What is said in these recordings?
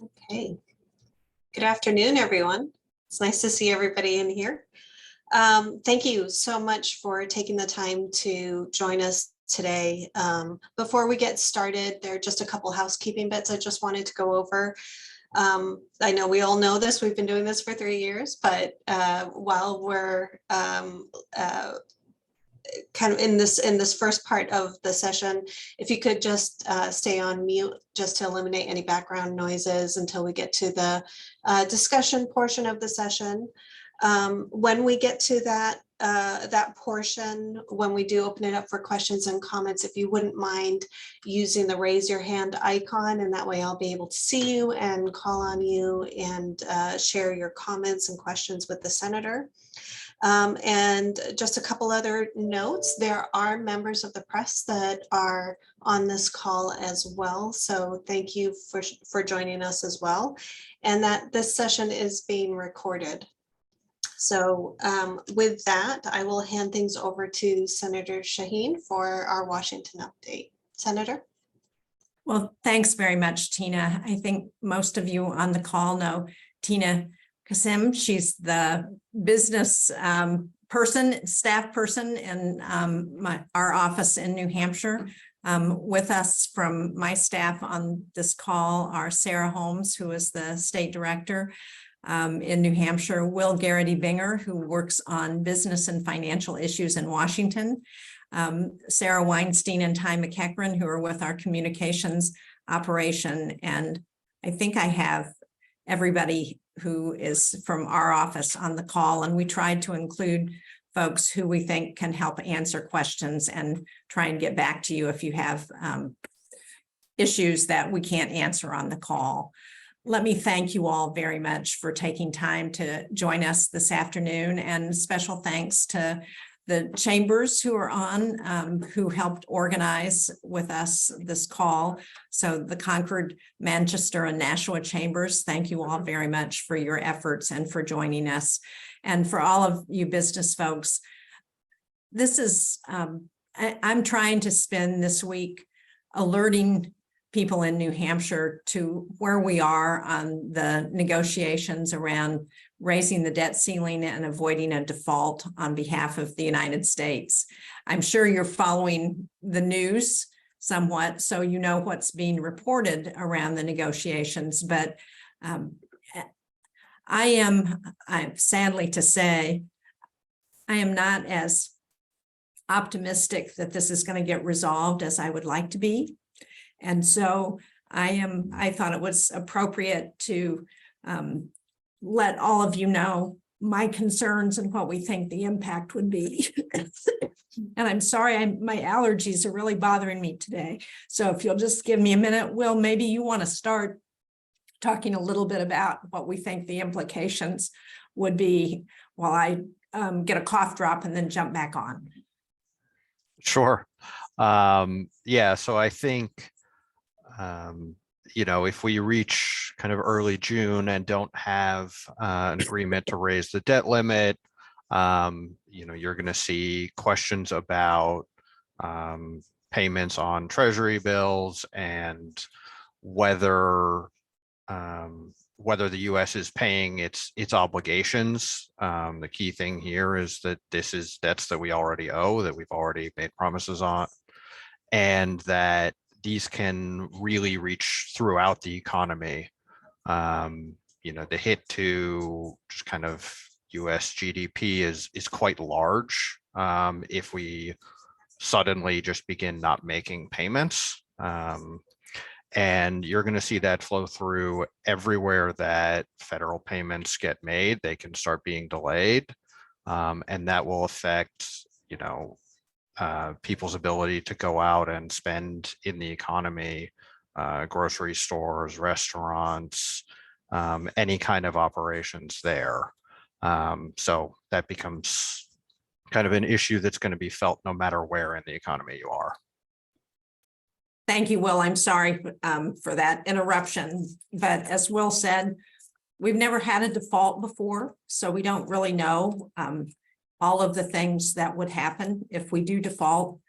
Okay. Good afternoon, everyone. It's nice to see everybody in here. Thank you so much for taking the time to join us today. Before we get started, there are just a couple housekeeping bits I just wanted to go over. I know we all know this, we've been doing this for 3 years, but while we're kind of in this first part of the session, if you could just stay on mute just to eliminate any background noises until we get to the discussion portion of the session. When we get to that portion, when we do open it up for questions and comments, if you wouldn't mind using the raise your hand icon, and that way I'll be able to see you and call on you and share your comments and questions with the senator. And just a couple other notes, there are members of the press that are on this call as well. So thank you for joining us as well. And that this session is being recorded. So with that, I will hand things over to Senator Shaheen for our Washington update. Senator. Well, thanks very much, Tina. I think most of you on the call know Tina Kasim. She's the business staff person in our office in New Hampshire. With us from my staff on this call are Sarah Holmes, who is the state director in New Hampshire, Will Garrity Binger, who works on business and financial issues in Washington, Sarah Weinstein and Ty McEachran, who are with our communications operation. And I think I have everybody who is from our office on the call, and we tried to include folks who we think can help answer questions and try and get back to you if you have issues that we can't answer on the call. Let me thank you all very much for taking time to join us this afternoon, and special thanks to the chambers who are on, who helped organize with us this call. So the Concord, Manchester, and Nashua chambers, thank you all very much for your efforts and for joining us. And for all of you business folks, this is, I'm trying to spend this week alerting people in New Hampshire to where we are on the negotiations around raising the debt ceiling and avoiding a default on behalf of the United States. I'm sure you're following the news somewhat, so you know what's being reported around the negotiations, but I'm sadly to say, I am not as optimistic that this is going to get resolved as I would like to be. And so I thought it was appropriate to let all of you know my concerns and what we think the impact would be. And I'm sorry, my allergies are really bothering me today. So if you'll just give me a minute, Will, maybe you want to start talking a little bit about what we think the implications would be while I get a cough drop and then jump back on. Sure. Yeah, so I think if we reach kind of early June and don't have an agreement to raise the debt limit, you're going to see questions about payments on treasury bills and whether the U.S. is paying its obligations. The key thing here is that this is debts that we already owe, that we've already made promises on, and that these can really reach throughout the economy. The hit to just kind of US GDP is quite large if we suddenly just begin not making payments. And you're going to see that flow through everywhere that federal payments get made. They can start being delayed, and that will affect, people's ability to go out and spend in the economy, grocery stores, restaurants, any kind of operations there. So that becomes kind of an issue that's going to be felt no matter where in the economy you are. Thank you, Will. I'm sorry for that interruption, but as Will said, we've never had a default before, so we don't really know all of the things that would happen if we do default.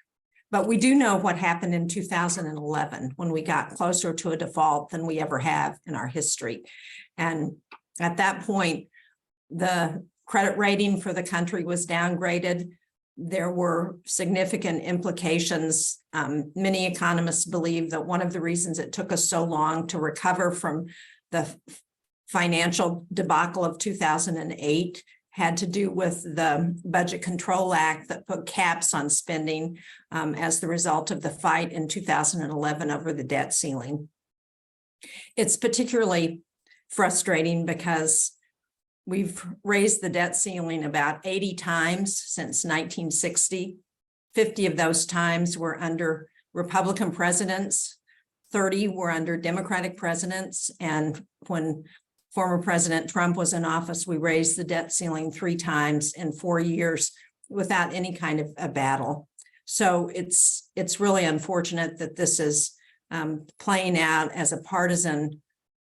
But we do know what happened in 2011 when we got closer to a default than we ever have in our history. And at that point, the credit rating for the country was downgraded. There were significant implications. Many economists believe that one of the reasons it took us so long to recover from the financial debacle of 2008 had to do with the Budget Control Act that put caps on spending as the result of the fight in 2011 over the debt ceiling. It's particularly frustrating because we've raised the debt ceiling about 80 times since 1960. 50 of those times were under Republican presidents, 30 were under Democratic presidents, and when former President Trump was in office, we raised the debt ceiling 3 times in 4 years without any kind of a battle. So it's really unfortunate that this is playing out as a partisan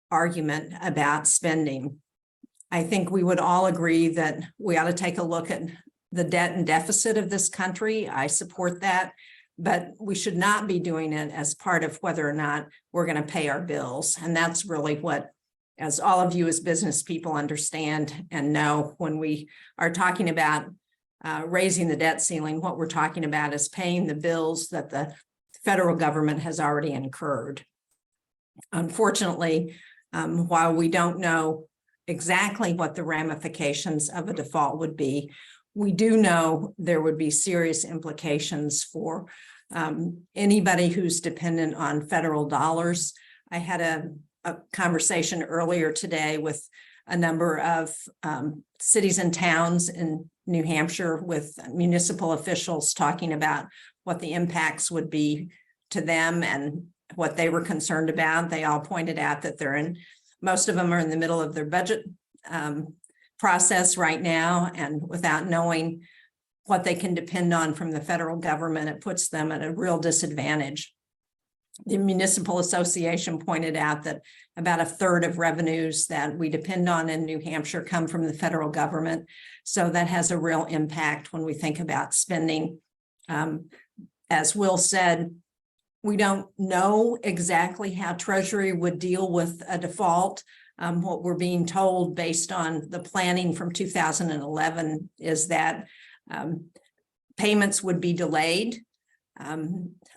argument about spending. I think we would all agree that we ought to take a look at the debt and deficit of this country. I support that, but we should not be doing it as part of whether or not we're going to pay our bills. And that's really what, as all of you as business people understand and know, when we are talking about raising the debt ceiling, what we're talking about is paying the bills that the federal government has already incurred. Unfortunately, while we don't know exactly what the ramifications of a default would be, we do know there would be serious implications for anybody who's dependent on federal dollars. I had a conversation earlier today with a number of cities and towns in New Hampshire with municipal officials talking about what the impacts would be to them and what they were concerned about. They all pointed out that most of them are in the middle of their budget process right now, and without knowing what they can depend on from the federal government, it puts them at a real disadvantage. The Municipal Association pointed out that about 1/3 of revenues that we depend on in New Hampshire come from the federal government. So that has a real impact when we think about spending. As Will said, we don't know exactly how Treasury would deal with a default. What we're being told based on the planning from 2011 is that payments would be delayed.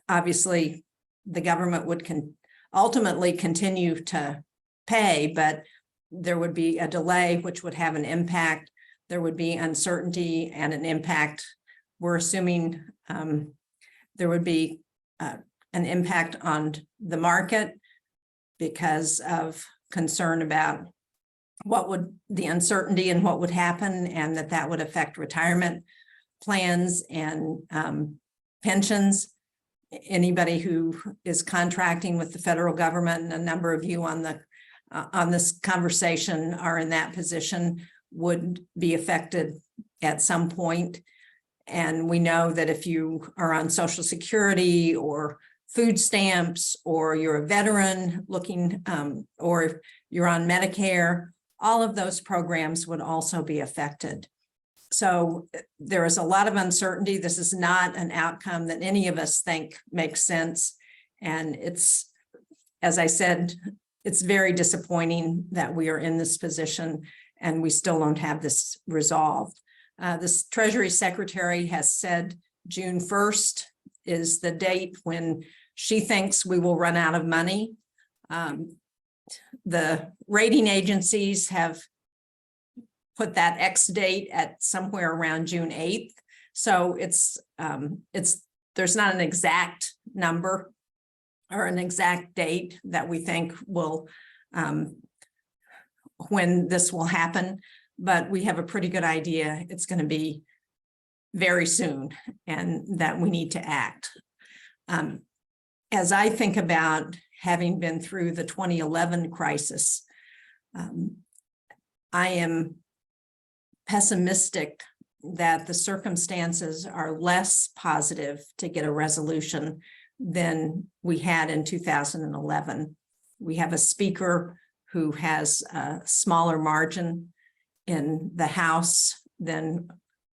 Obviously, the government would ultimately continue to pay, but there would be a delay, which would have an impact. There would be uncertainty and an impact. We're assuming there would be an impact on the market because of concern about what would the uncertainty and what would happen, and that would affect retirement plans and pensions. Anybody who is contracting with the federal government, and a number of you on this conversation are in that position, would be affected at some point. And we know that if you are on Social Security or food stamps, or you're a veteran looking, or if you're on Medicare, all of those programs would also be affected. So there is a lot of uncertainty. This is not an outcome that any of us think makes sense. And it's, as I said, it's very disappointing that we are in this position and we still don't have this resolved. This Treasury Secretary has said June 1st is the date when she thinks we will run out of money. The rating agencies have put that X date at somewhere around June 8th. So there's not an exact number or an exact date that we think will when this will happen, but we have a pretty good idea it's going to be very soon and that we need to act. As I think about having been through the 2011 crisis, I am pessimistic that the circumstances are less positive to get a resolution than we had in 2011. We have a speaker who has a smaller margin in the House than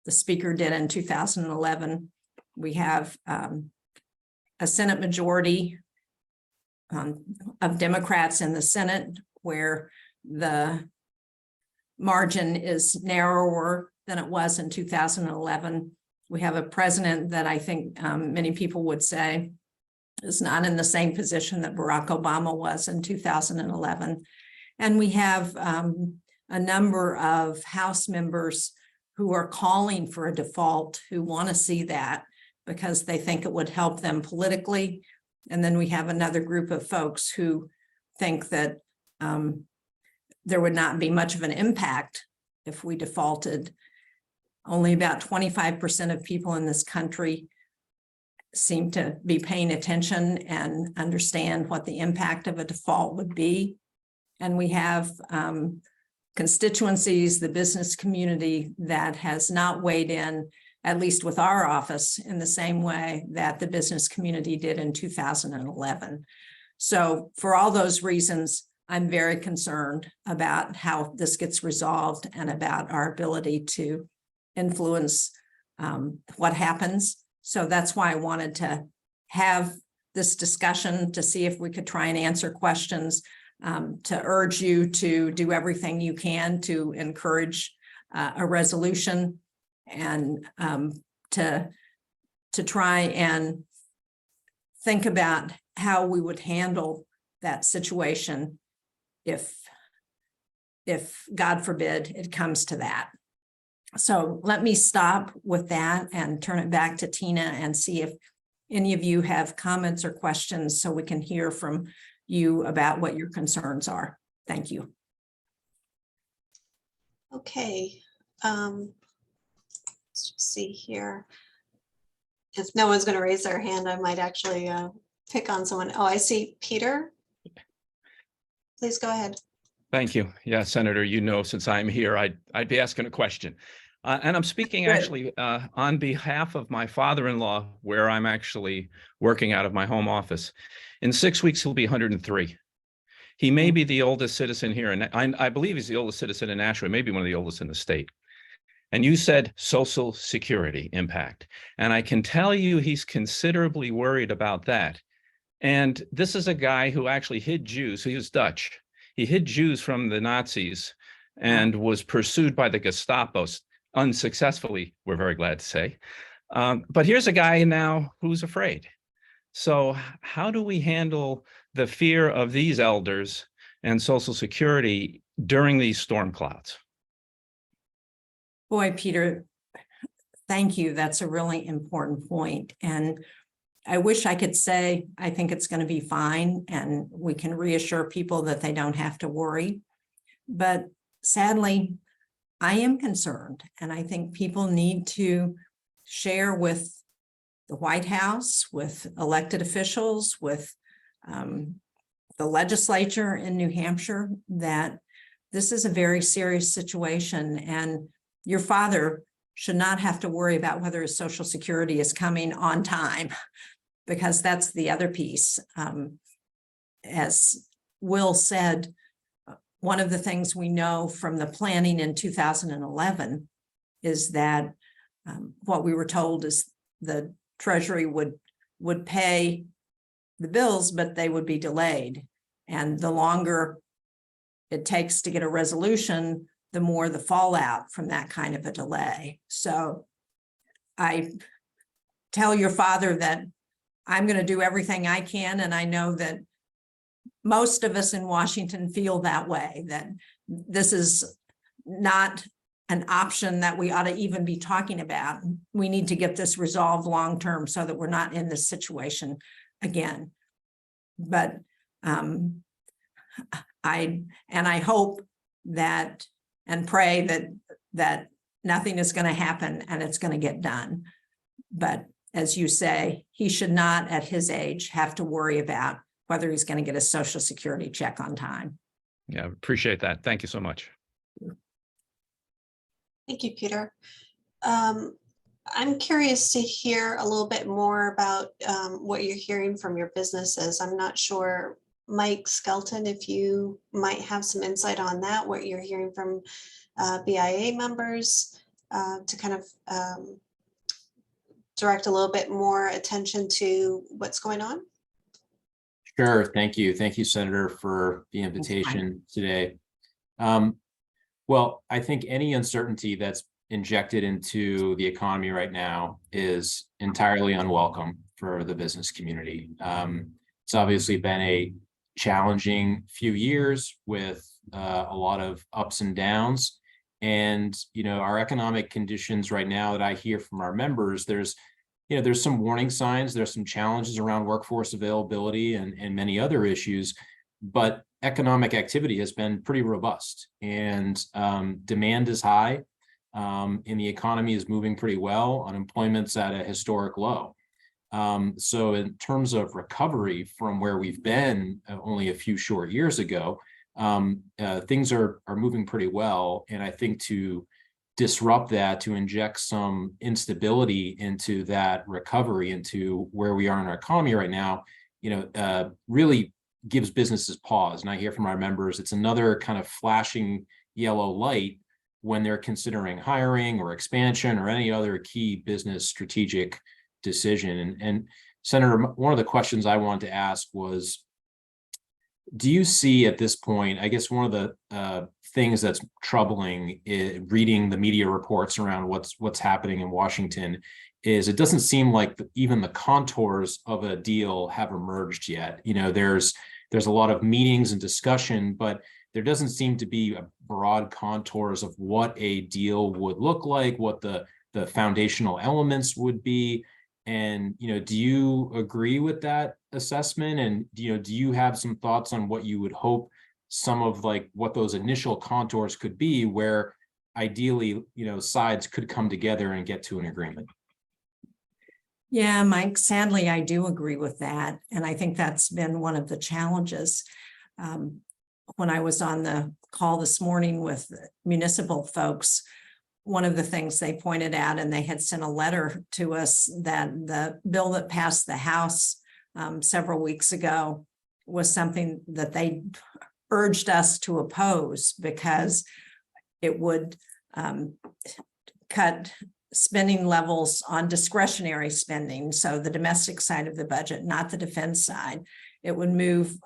the speaker did in 2011. We have a Senate majority of Democrats in the Senate, where the margin is narrower than it was in 2011. We have a president that I think many people would say is not in the same position that Barack Obama was in 2011. And we have a number of House members who are calling for a default, who want to see that because they think it would help them politically. And then we have another group of folks who think that there would not be much of an impact if we defaulted. Only about 25% of people in this country seem to be paying attention and understand what the impact of a default would be. And we have constituencies, the business community, that has not weighed in, at least with our office, in the same way that the business community did in 2011. So for all those reasons, I'm very concerned about how this gets resolved and about our ability to influence what happens. So that's why I wanted to have this discussion to see if we could try and answer questions, to urge you to do everything you can to encourage a resolution, and to try and think about how we would handle that situation if God forbid it comes to that. So let me stop with that and turn it back to Tina and see if any of you have comments or questions so we can hear from you about what your concerns are. Thank you. Okay. Let's just see here. If no one's going to raise their hand, I might actually pick on someone. Oh, I see Peter. Please go ahead. Thank you. Yeah, Senator, you know, since I'm here, I'd be asking a question. And I'm speaking actually on behalf of my father-in-law, where I'm actually working out of my home office. In 6 weeks, he'll be 103. He may be the oldest citizen here, and I believe he's the oldest citizen in Nashua, maybe one of the oldest in the state. And you said Social Security impact. And I can tell you he's considerably worried about that. And this is a guy who actually hid Jews. He was Dutch. He hid Jews from the Nazis and was pursued by the Gestapo unsuccessfully, we're very glad to say. But here's a guy now who's afraid. So how do we handle the fear of these elders and Social Security during these storm clouds? Boy, Peter, thank you. That's a really important point. And I wish I could say, I think it's going to be fine and we can reassure people that they don't have to worry. But sadly, I am concerned, and I think people need to share with the White House, with elected officials, with the legislature in New Hampshire, that this is a very serious situation, and your father should not have to worry about whether his Social Security is coming on time, because that's the other piece. As Will said, one of the things we know from the planning in 2011 is that what we were told is the Treasury would pay the bills, but they would be delayed. And the longer it takes to get a resolution, the more the fallout from that kind of a delay. So I tell your father that I'm going to do everything I can, and I know that most of us in Washington feel that way, that this is not an option that we ought to even be talking about. We need to get this resolved long-term so that we're not in this situation again. But I hope that and pray that nothing is going to happen and it's going to get done. But as you say, he should not at his age have to worry about whether he's going to get a Social Security check on time. Yeah, appreciate that. Thank you so much. Thank you, Peter. I'm curious to hear a little bit more about what you're hearing from your businesses. I'm not sure, Mike Skelton, if you might have some insight on that, what you're hearing from BIA members to kind of direct a little bit more attention to what's going on? Sure. Thank you. Thank you, Senator, for the invitation today. Well, I think any uncertainty that's injected into the economy right now is entirely unwelcome for the business community. It's obviously been a challenging few years with a lot of ups and downs. And, our economic conditions right now that I hear from our members, there's some warning signs, there's some challenges around workforce availability and many other issues, but economic activity has been pretty robust, and demand is high, and the economy is moving pretty well. Unemployment's at a historic low. So in terms of recovery from where we've been only a few short years ago, things are moving pretty well. And I think to disrupt that, to inject some instability into that recovery, into where we are in our economy right now, really gives businesses pause. And I hear from our members, it's another kind of flashing yellow light when they're considering hiring or expansion or any other key business strategic decision. And Senator, one of the questions I wanted to ask was, do you see at this point, I guess one of the things that's troubling reading the media reports around what's happening in Washington is it doesn't seem like even the contours of a deal have emerged yet. There's a lot of meetings and discussion, but there doesn't seem to be a broad contours of what a deal would look like, what the foundational elements would be. And, do you agree with that assessment? And, do you have some thoughts on what you would hope some of what those initial contours could be, where ideally, sides could come together and get to an agreement? Yeah, Mike, sadly, I do agree with that. And I think that's been one of the challenges. When I was on the call this morning with municipal folks, one of the things they pointed out, and they had sent a letter to us, that the bill that passed the House several weeks ago was something that they urged us to oppose because it would cut spending levels on discretionary spending. So the domestic side of the budget, not the defense side. It would move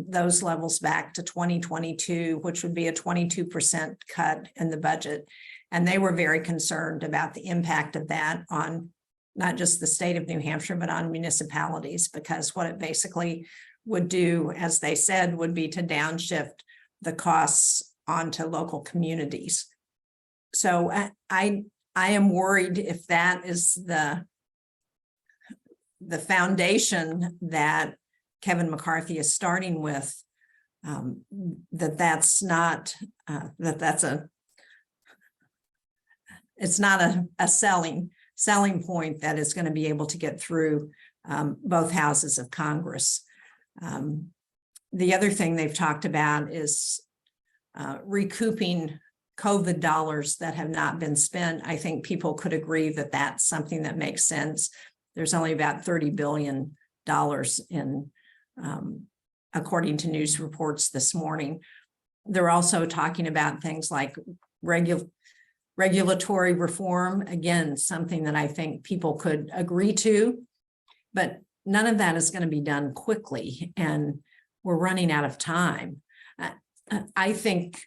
those levels back to 2022, which would be a 22% cut in the budget. And they were very concerned about the impact of that on not just the state of New Hampshire, but on municipalities, because what it basically would do, as they said, would be to downshift the costs onto local communities. So I am worried if that is the foundation that Kevin McCarthy is starting with, that's not it's not a selling point that is going to be able to get through both houses of Congress. The other thing they've talked about is recouping COVID dollars that have not been spent. I think people could agree that that's something that makes sense. There's only about $30 billion in, according to news reports this morning. They're also talking about things like regulatory reform, again, something that I think people could agree to, but none of that is going to be done quickly, and we're running out of time. I think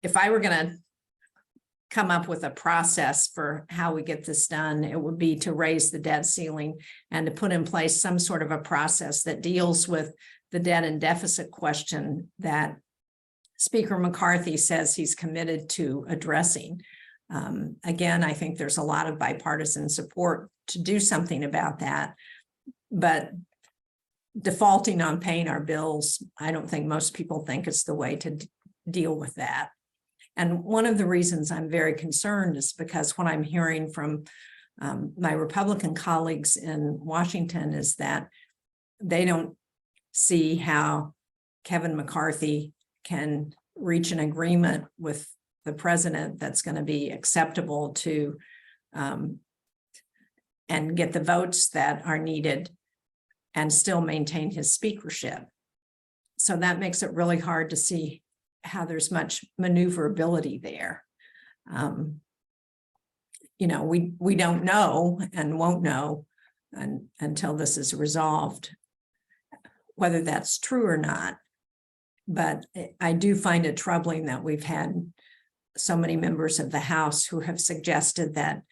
if I were going to come up with a process for how we get this done, it would be to raise the debt ceiling and to put in place some sort of a process that deals with the debt and deficit question that Speaker McCarthy says he's committed to addressing. Again, I think there's a lot of bipartisan support to do something about that, but defaulting on paying our bills, I don't think most people think it's the way to deal with that. And one of the reasons I'm very concerned is because what I'm hearing from my Republican colleagues in Washington is that they don't see how Kevin McCarthy can reach an agreement with the president that's going to be acceptable to and get the votes that are needed and still maintain his speakership. So that makes it really hard to see how there's much maneuverability there. we don't know and won't know until this is resolved, whether that's true or not. But I do find it troubling that we've had so many members of the House who have suggested that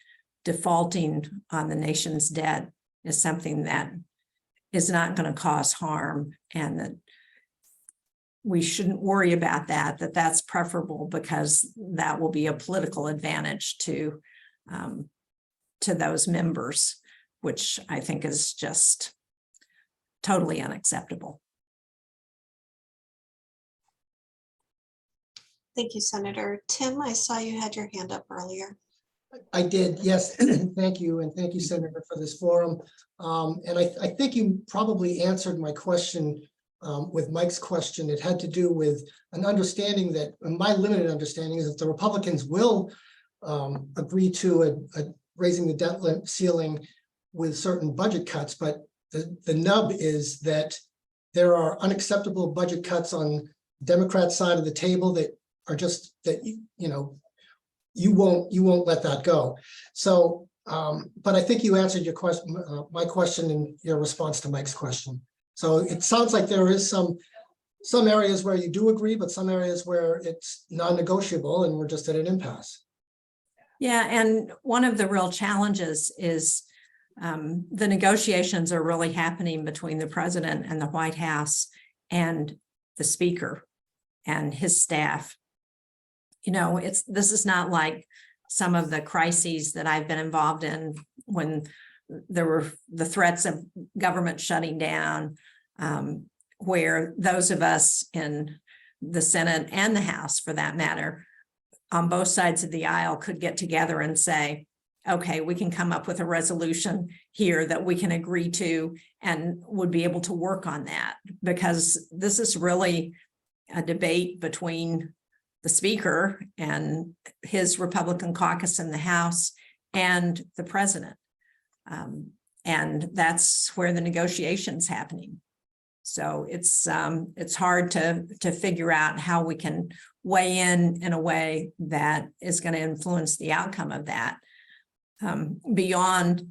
defaulting on the nation's debt is something that is not going to cause harm, and that we shouldn't worry about that, that's preferable because that will be a political advantage to those members, which I think is just totally unacceptable. Thank you, Senator. Tim, I saw you had your hand up earlier. I did, yes. Thank you. And thank you, Senator, for this forum. And I think you probably answered my question with Mike's question. It had to do with an understanding that, my limited understanding is that the Republicans will agree to raising the debt ceiling with certain budget cuts, but the nub is that there are unacceptable budget cuts on the Democrat side of the table that are just that, you won't let that go. So, but I think you answered your question, my question in your response to Mike's question. So it sounds like there is some areas where you do agree, but some areas where it's non-negotiable and we're just at an impasse. Yeah, and one of the real challenges is the negotiations are really happening between the president and the White House and the speaker and his staff. This is not like some of the crises that I've been involved in when there were the threats of government shutting down, where those of us in the Senate and the House, for that matter, on both sides of the aisle could get together and say, okay, we can come up with a resolution here that we can agree to and would be able to work on that, because this is really a debate between the speaker and his Republican caucus in the House and the president. And that's where the negotiation's happening. So it's hard to figure out how we can weigh in a way that is going to influence the outcome of that, beyond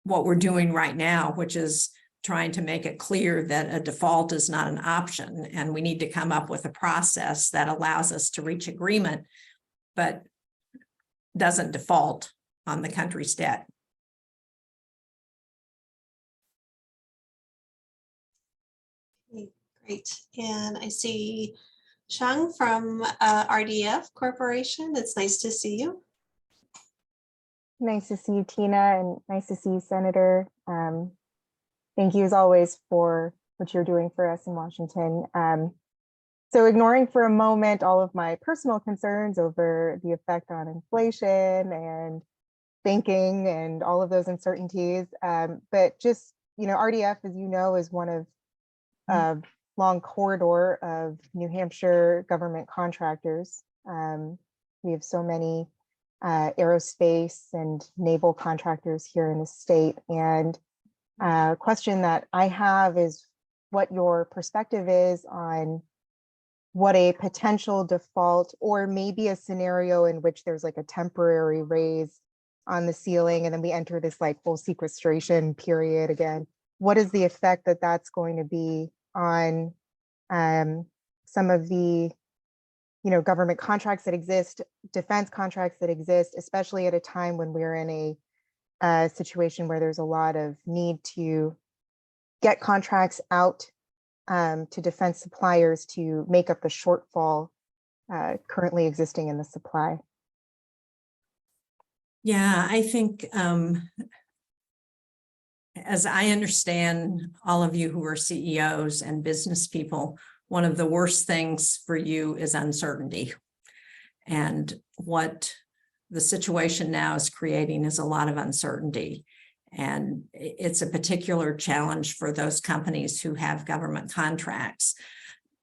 what we're doing right now, which is trying to make it clear that a default is not an option, and we need to come up with a process that allows us to reach agreement, but doesn't default on the country's debt. Great. And I see Shang from RDF Corporation. It's nice to see you. Nice to see you, Tina, and nice to see you, Senator. Thank you, as always, for what you're doing for us in Washington. So ignoring for a moment all of my personal concerns over the effect on inflation and banking and all of those uncertainties, but just, RDF, as you know, is one of a long corridor of New Hampshire government contractors. We have so many aerospace and naval contractors here in the state. And a question that I have is what your perspective is on what a potential default, or maybe a scenario in which there's like a temporary raise on the ceiling and then we enter this like full sequestration period again. What is the effect that that's going to be on some of the government contracts that exist, defense contracts that exist, especially at a time when we're in a situation where there's a lot of need to get contracts out to defense suppliers to make up the shortfall currently existing in the supply. Yeah, I think as I understand all of you who are CEOs and business people, one of the worst things for you is uncertainty. And what the situation now is creating is a lot of uncertainty. And it's a particular challenge for those companies who have government contracts.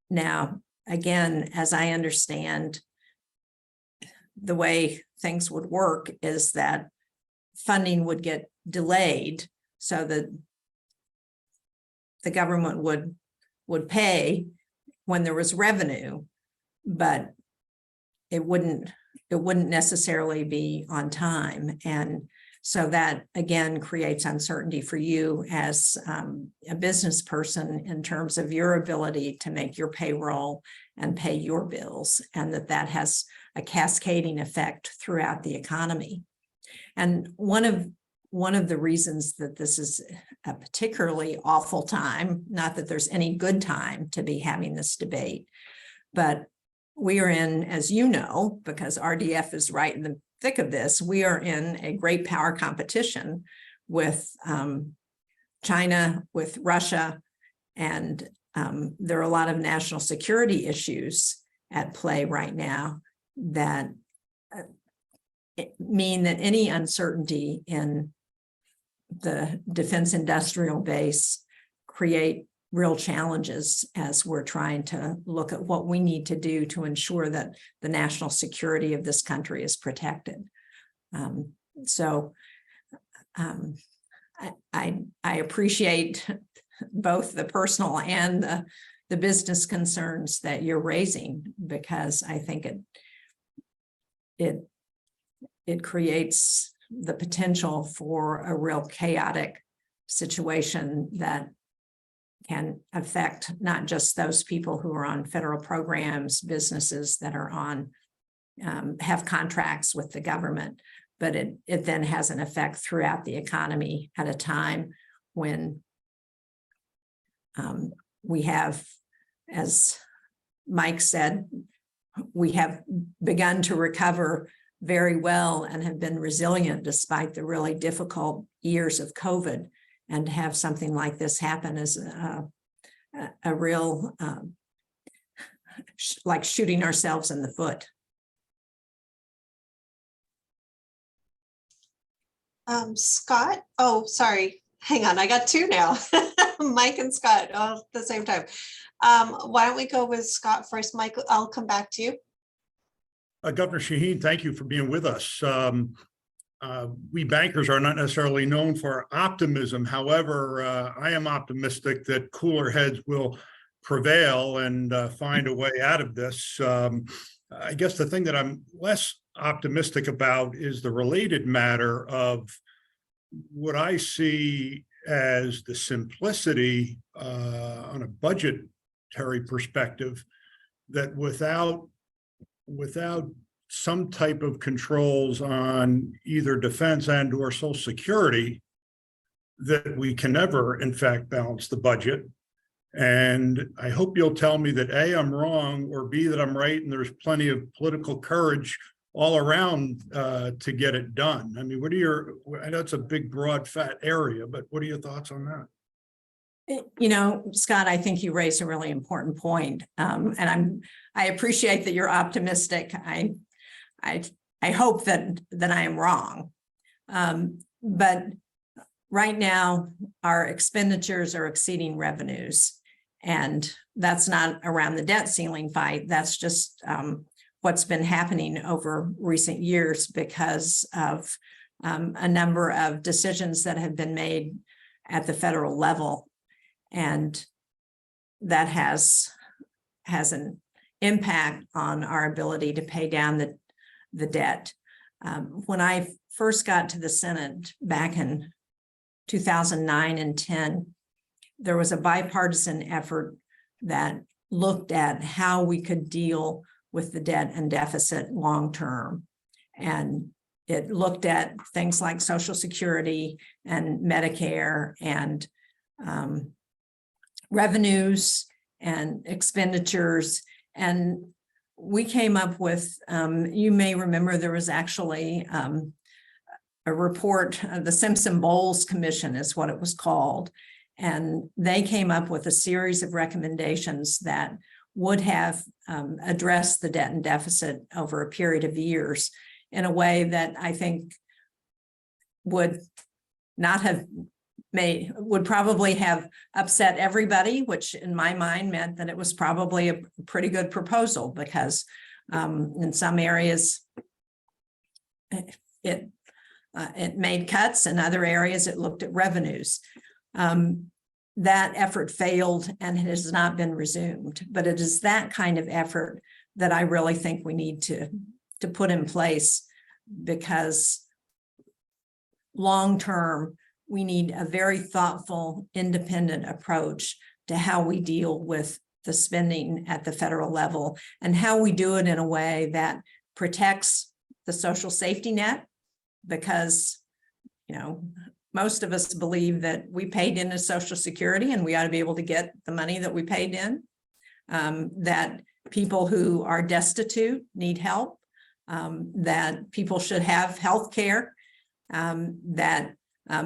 Now, again, as I understand, the way things would work is that funding would get delayed so that the government would pay when there was revenue, but it wouldn't it wouldn't necessarily be on time. And so that again creates uncertainty for you as a business person in terms of your ability to make your payroll and pay your bills, and that has a cascading effect throughout the economy. And one of the reasons that this is a particularly awful time, not that there's any good time to be having this debate, but we are in, as you know, because RDF is right in the thick of this, we are in a great power competition with China, with Russia, and there are a lot of national security issues at play right now that mean that any uncertainty in the defense industrial base create real challenges as we're trying to look at what we need to do to ensure that the national security of this country is protected. I appreciate both the personal and the business concerns that you're raising, because I think it creates the potential for a real chaotic situation that can affect not just those people who are on federal programs, businesses that are on, have contracts with the government, but it then has an effect throughout the economy at a time when we have, as Mike said, we have begun to recover very well and have been resilient despite the really difficult years of COVID. And to have something like this happen is a real, like shooting ourselves in the foot. Scott, oh, sorry, hang on, I got two now. Mike and Scott all at the same time. Why don't we go with Scott first? Mike, I'll come back to you. Governor Shaheen, thank you for being with us. We bankers are not necessarily known for optimism. However, I am optimistic that cooler heads will prevail and find a way out of this. I guess the thing that I'm less optimistic about is the related matter of what I see as the simplicity on a budgetary perspective, that without some type of controls on either defense and or Social Security, that we can never, in fact, balance the budget. And I hope you'll tell me that A, I'm wrong, or B, that I'm right, and there's plenty of political courage all around to get it done. I mean, I know it's a big, broad, fat area, but what are your thoughts on that? You know, Scott, I think you raised a really important point. And I appreciate that you're optimistic. I hope that I am wrong. But right now, our expenditures are exceeding revenues. And that's not around the debt ceiling fight. That's just what's been happening over recent years because of a number of decisions that have been made at the federal level. And that has an impact on our ability to pay down the debt. When I first got to the Senate back in 2009 and 10, there was a bipartisan effort that looked at how we could deal with the debt and deficit long term. And it looked at things like Social Security and Medicare and revenues and expenditures. And we came up with, you may remember there was actually a report, the Simpson-Bowles Commission is what it was called. And they came up with a series of recommendations that would have addressed the debt and deficit over a period of years in a way that I think would not have would probably have upset everybody, which in my mind meant that it was probably a pretty good proposal because in some areas it made cuts, in other areas it looked at revenues. That effort failed and it has not been resumed, but it is that kind of effort that I really think we need to to put in place, because long-term, we need a very thoughtful, independent approach to how we deal with the spending at the federal level, and how we do it in a way that protects the social safety net, because, you know, most of us believe that we paid into Social Security and we ought to be able to get the money that we paid in, that people who are destitute need help, that people should have health care, that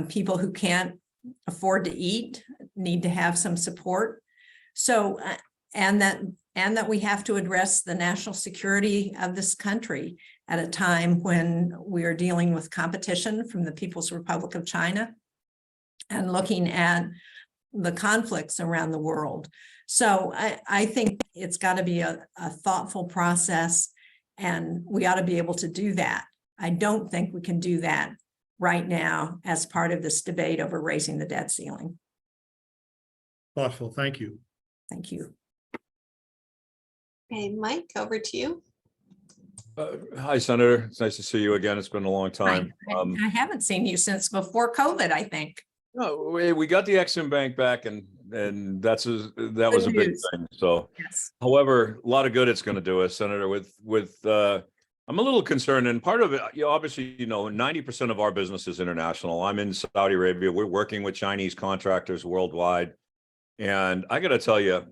people who can't afford to eat need to have some support. So, and that we have to address the national security of this country at a time when we are dealing with competition from the People's Republic of China and looking at the conflicts around the world. So I think it's got to be a thoughtful process, and we ought to be able to do that. I don't think we can do that right now as part of this debate over raising the debt ceiling. Thoughtful, thank you. Thank you. Okay, Mike, over to you. Hi, Senator. It's nice to see you again. It's been a long time. I haven't seen you since before COVID, I think. No, we got the Exim Bank back, and that was a big news. thing. So, Yes. however, a lot of good it's going to do us, Senator. I'm a little concerned, and part of it, obviously, 90% of our business is international. I'm in Saudi Arabia. We're working with Chinese contractors worldwide, and I got to tell you,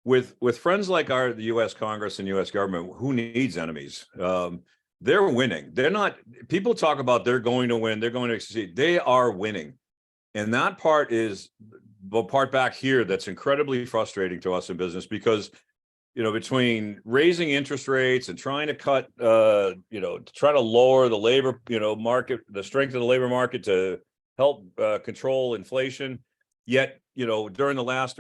with friends like the U.S. Congress and U.S. government, who needs enemies? They're winning. They're not. People talk about they're going to win. They're going to succeed. They are winning, and that part is the part back here that's incredibly frustrating to us in business, because between raising interest rates and trying to cut, to try to lower the labor, market, the strength of the labor market to help control inflation. Yet, during the last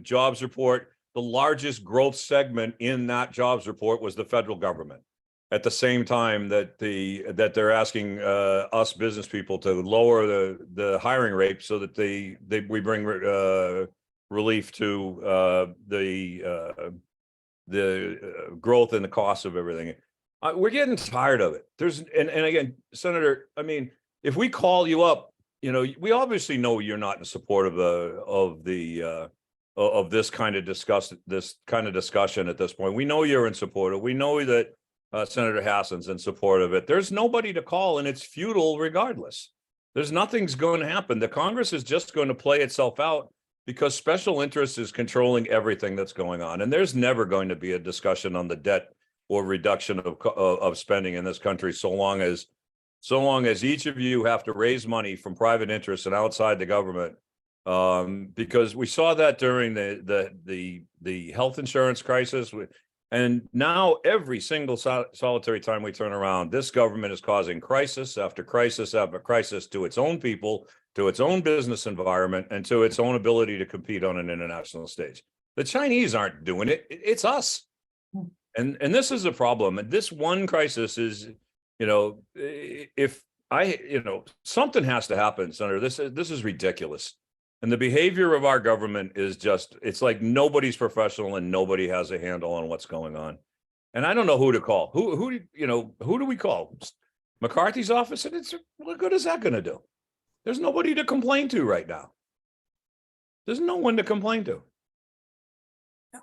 jobs report, the largest growth segment in that jobs report was the federal government. At the same time that they're asking us business people to lower the hiring rate so that we bring relief to the growth and the cost of everything. We're getting tired of it. And again, Senator, I mean, if we call you up, we obviously know you're not in support of this kind of discussion at this point. We know you're in support of. We know that Senator Hassan's in support of it. There's nobody to call, and it's futile regardless. Nothing's going to happen. The Congress is just going to play itself out, because special interest is controlling everything that's going on. And there's never going to be a discussion on the debt or reduction of spending in this country so long as each of you have to raise money from private interests and outside the government. Because we saw that during the health insurance crisis. And now every single solitary time we turn around, this government is causing crisis after crisis after crisis to its own people, to its own business environment, and to its own ability to compete on an international stage. The Chinese aren't doing it. It's us. And this is a problem. And this one crisis is, something has to happen, Senator. This is ridiculous. And the behavior of our government is it's like nobody's professional and nobody has a handle on what's going on. And I don't know who to call. Who do we call? McCarthy's office? And what good is that going to do? There's nobody to complain to right now. There's no one to complain to.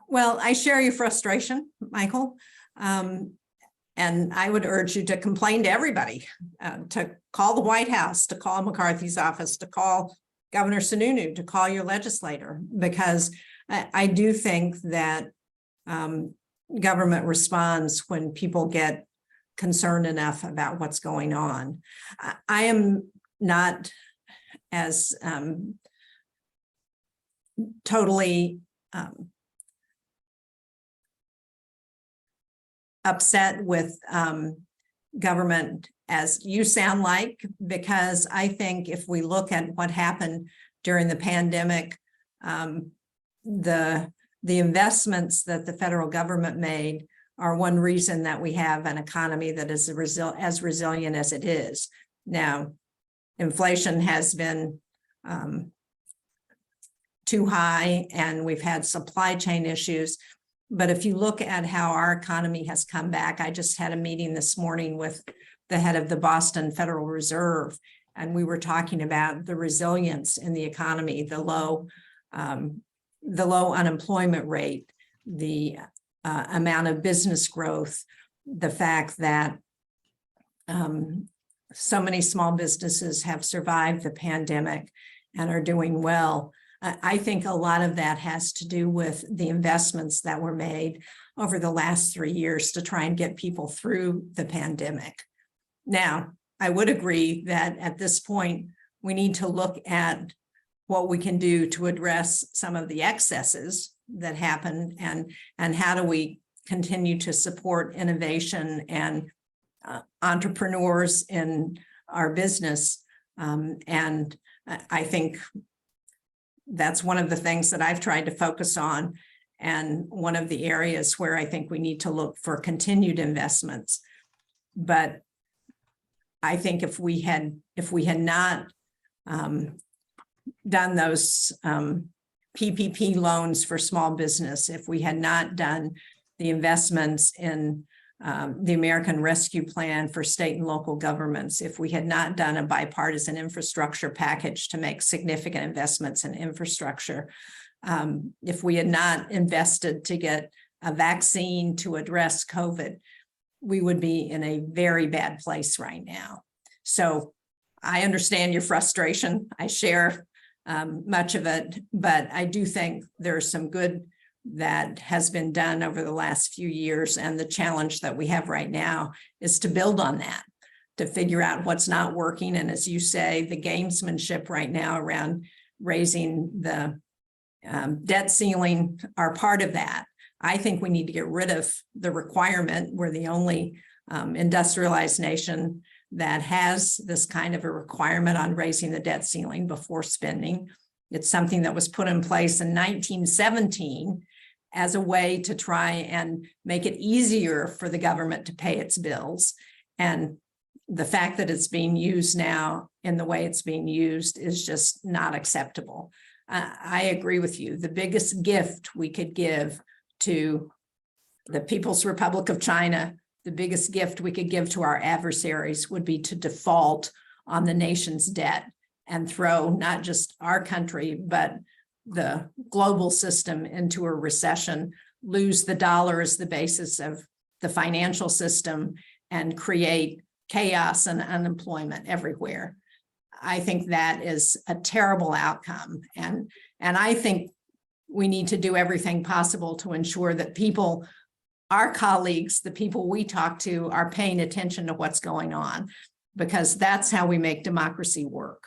Well, I share your frustration, Michael. And I would urge you to complain to everybody, to call the White House, to call McCarthy's office, to call Governor Sununu, to call your legislator, because I do think that government responds when people get concerned enough about what's going on. I am not as totally upset with government as you sound like, because I think if we look at what happened during the pandemic, the investments that the federal government made are one reason that we have an economy that is as resilient as it is. Now, inflation has been too high, and we've had supply chain issues. But if you look at how our economy has come back, I just had a meeting this morning with the head of the Boston Federal Reserve, and we were talking about the resilience in the economy, the low unemployment rate, the amount of business growth, the fact that so many small businesses have survived the pandemic and are doing well. I think a lot of that has to do with the investments that were made over the last 3 years to try and get people through the pandemic. Now, I would agree that at this point, we need to look at what we can do to address some of the excesses that happened, and how do we continue to support innovation and entrepreneurs in our business. And I think that's one of the things that I've tried to focus on, and one of the areas where I think we need to look for continued investments. But I think if we had not done those PPP loans for small business, if we had not done the investments in the American Rescue Plan for state and local governments, if we had not done a bipartisan infrastructure package to make significant investments in infrastructure, if we had not invested to get a vaccine to address COVID, we would be in a very bad place right now. So I understand your frustration. I share much of it, but I do think there's some good that has been done over the last few years. And the challenge that we have right now is to build on that, to figure out what's not working. And as you say, the gamesmanship right now around raising the debt ceiling are part of that. I think we need to get rid of the requirement. We're the only industrialized nation that has this kind of a requirement on raising the debt ceiling before spending. It's something that was put in place in 1917 as a way to try and make it easier for the government to pay its bills. And the fact that it's being used now in the way it's being used is just not acceptable. I agree with you. The biggest gift we could give to the People's Republic of China, the biggest gift we could give to our adversaries would be to default on the nation's debt and throw not just our country, but the global system into a recession, lose the dollar as the basis of the financial system, and create chaos and unemployment everywhere. I think that is a terrible outcome. And I think we need to do everything possible to ensure that people, our colleagues, the people we talk to, are paying attention to what's going on, because that's how we make democracy work.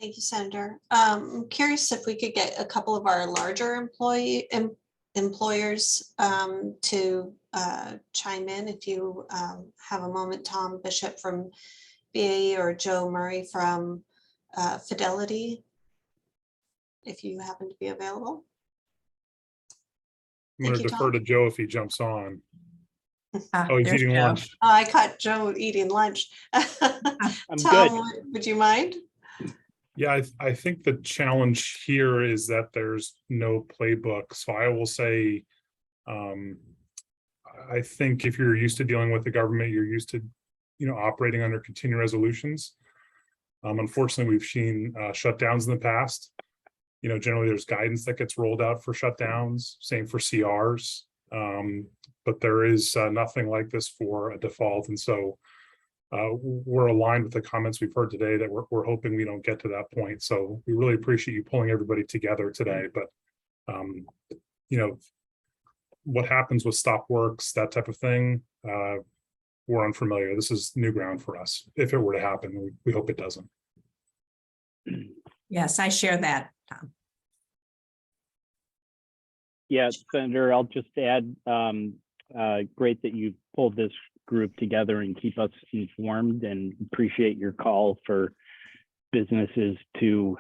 Thank you, Senator. I'm curious if we could get a couple of our larger employers to chime in. If you have a moment, Tom Bishop from BAE or Joe Murray from Fidelity, if you happen to be available. I'm going to defer to Joe if he jumps on. Oh, he's There's eating Joe. lunch. Oh, I caught Joe eating lunch. I'm Tom, good. would you mind? Yeah, I think the challenge here is that there's no playbook. So I will say, I think if you're used to dealing with the government, you're used to, operating under continuing resolutions. Unfortunately, we've seen shutdowns in the past. Generally there's guidance that gets rolled out for shutdowns, same for CRs. But there is nothing like this for a default. And so we're aligned with the comments we've heard today that we're hoping we don't get to that point. So we really appreciate you pulling everybody together today. But, what happens with stop works, that type of thing, we're unfamiliar. This is new ground for us. If it were to happen, we hope it doesn't. Yes, I share that, Tom. Yeah, Senator, I'll just add, great that you pulled this group together and keep us informed, and appreciate your call for businesses to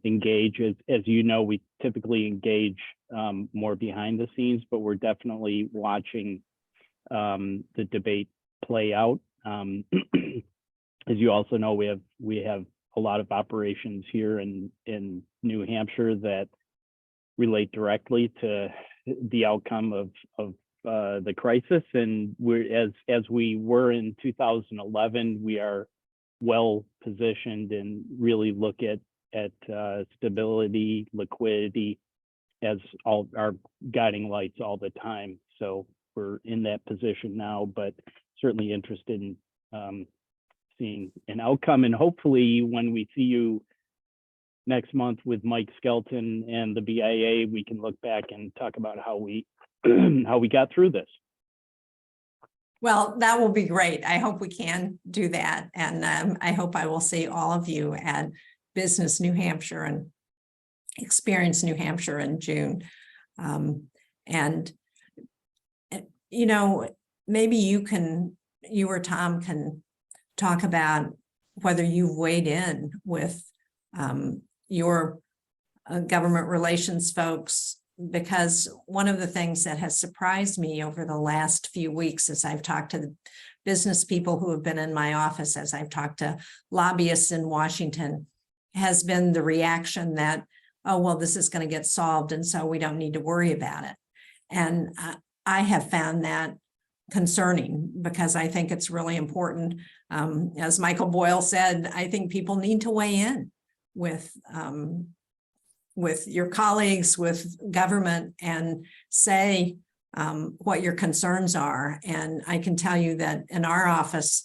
engage. As you know, we typically engage more behind the scenes, but we're definitely watching the debate play out. As you also know, we have a lot of operations here in New Hampshire that relate directly to the outcome of the crisis. And we're, as we were in 2011, we are well positioned and really look at stability, liquidity as all our guiding lights all the time. So we're in that position now, but certainly interested in seeing an outcome. And hopefully when we see you next month with Mike Skelton and the BIA, we can look back and talk about how we how we got through this. Well, that will be great. I hope we can do that. And I hope I will see all of you at Business New Hampshire and Experience New Hampshire in June. And, you know, maybe you or Tom can talk about whether you've weighed in with your government relations folks, because one of the things that has surprised me over the last few weeks as I've talked to the business people who have been in my office, as I've talked to lobbyists in Washington, has been the reaction that, oh, well, this is going to get solved, and so we don't need to worry about it. And I have found that concerning, because I think it's really important. As Michael Boyle said, I think people need to weigh in with your colleagues, with government, and say what your concerns are. And I can tell you that in our office,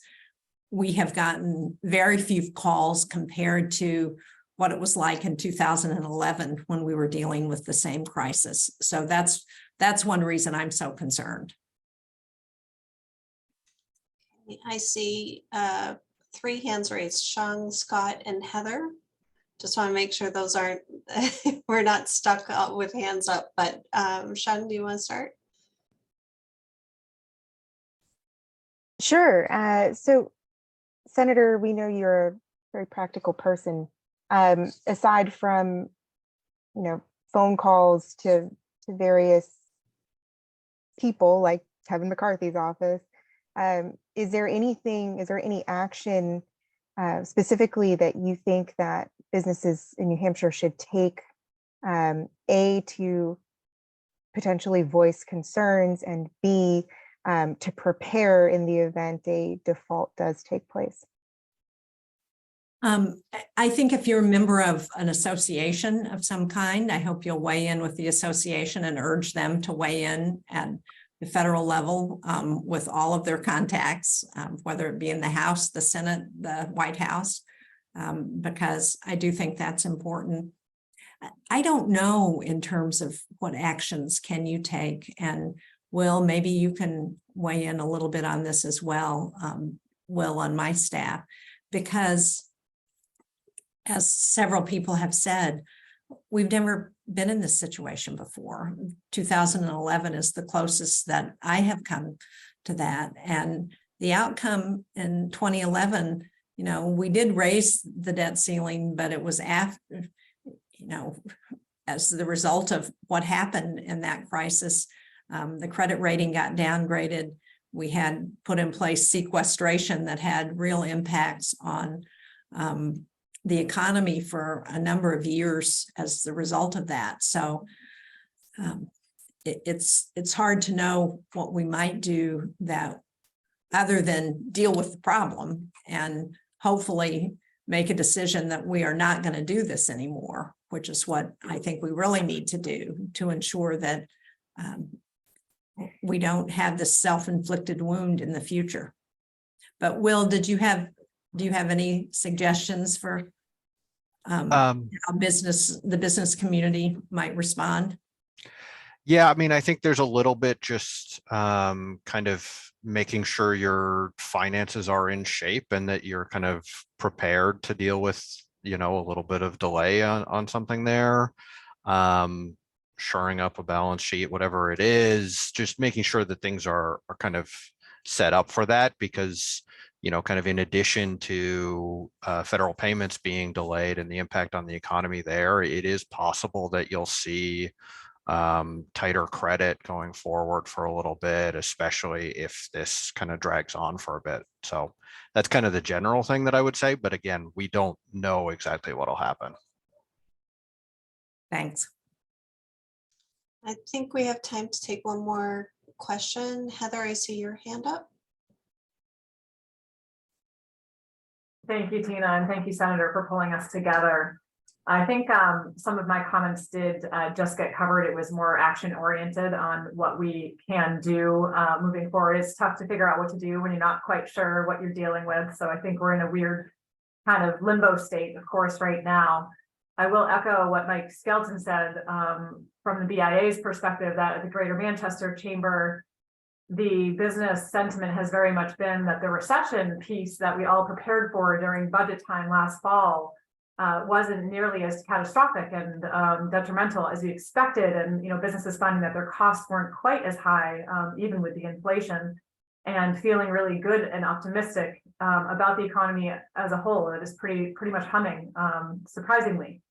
we have gotten very few calls compared to what it was like in 2011 when we were dealing with the same crisis. So that's one reason I'm so concerned. I see 3 hands raised: Sean, Scott, and Heather. Just want to make sure those aren't, we're not stuck with hands up, but Sean, do you want to start? Sure. So, Senator, we know you're a very practical person. Aside from, phone calls to various people like Kevin McCarthy's office, is there any action specifically that you think that businesses in New Hampshire should take, to potentially voice concerns, and B, to prepare in the event a default does take place? I think if you're a member of an association of some kind, I hope you'll weigh in with the association and urge them to weigh in at the federal level with all of their contacts, whether it be in the House, the Senate, the White House, because I do think that's important. I don't know in terms of what actions can you take, and Will, maybe you can weigh in a little bit on this as well, Will, on my staff, because as several people have said, we've never been in this situation before. 2011 is the closest that I have come to that. And the outcome in 2011, we did raise the debt ceiling, but it was after, as the result of what happened in that crisis, the credit rating got downgraded. We had put in place sequestration that had real impacts on the economy for a number of years as the result of that. So it's hard to know what we might do that other than deal with the problem and hopefully make a decision that we are not going to do this anymore, which is what I think we really need to do to ensure that we don't have this self-inflicted wound in the future. But Will, do you have any suggestions for how the business community might respond? Yeah, I mean, I think there's a little bit just kind of making sure your finances are in shape and that you're kind of prepared to deal with, a little bit of delay on something there. Shoring up a balance sheet, whatever it is, just making sure that things are kind of set up for that, because kind of in addition to federal payments being delayed and the impact on the economy there, it is possible that you'll see tighter credit going forward for a little bit, especially if this kind of drags on for a bit. So that's kind of the general thing that I would say. But again, we don't know exactly what will happen. Thanks. I think we have time to take one more question. Heather, I see your hand up. Thank you, Tina, and thank you, Senator, for pulling us together. I think some of my comments did just get covered. It was more action oriented on what we can do moving forward. It's tough to figure out what to do when you're not quite sure what you're dealing with. So I think we're in a weird kind of limbo state, of course, right now. I will echo what Mike Skelton said from the BIA's perspective, that at the Greater Manchester Chamber, the business sentiment has very much been that the recession piece that we all prepared for during budget time last fall wasn't nearly as catastrophic and detrimental as we expected. And, businesses finding that their costs weren't quite as high, even with the inflation, and feeling really good and optimistic about the economy as a whole. It is pretty much humming, surprisingly.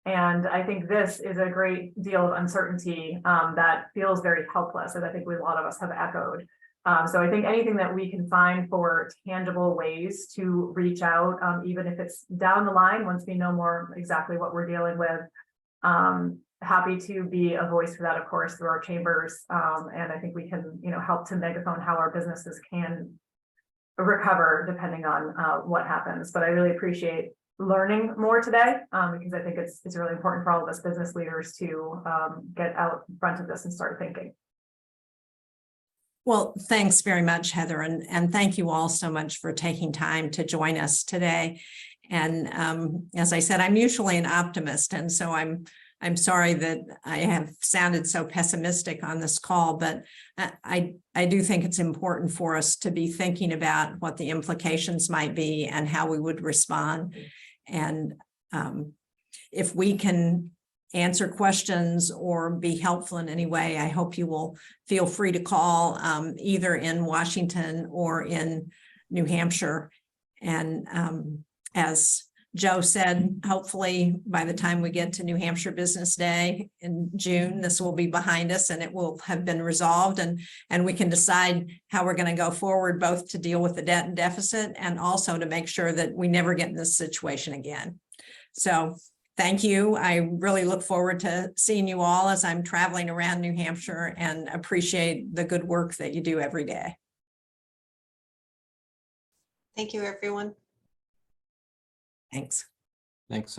And I think this is a great deal of uncertainty that feels very helpless, and I think a lot of us have echoed. So I think anything that we can find for tangible ways to reach out, even if it's down the line, once we know more exactly what we're dealing with, happy to be a voice for that, of course, through our chambers. And I think we can, help to megaphone how our businesses can recover depending on what happens. But I really appreciate learning more today because I think it's really important for all of us business leaders to get out in front of this and start thinking. Well, thanks very much, Heather, and thank you all so much for taking time to join us today. And as I said, I'm usually an optimist, and so I'm sorry that I have sounded so pessimistic on this call, but I do think it's important for us to be thinking about what the implications might be and how we would respond. And if we can answer questions or be helpful in any way, I hope you will feel free to call either in Washington or in New Hampshire. And as Joe said, hopefully by the time we get to New Hampshire Business Day in June, this will be behind us and it will have been resolved, and we can decide how we're going to go forward, both to deal with the debt and deficit and also to make sure that we never get in this situation again. So thank you. I really look forward to seeing you all as I'm traveling around New Hampshire, and appreciate the good work that you do every day. Thank you, everyone. Thanks. Thanks.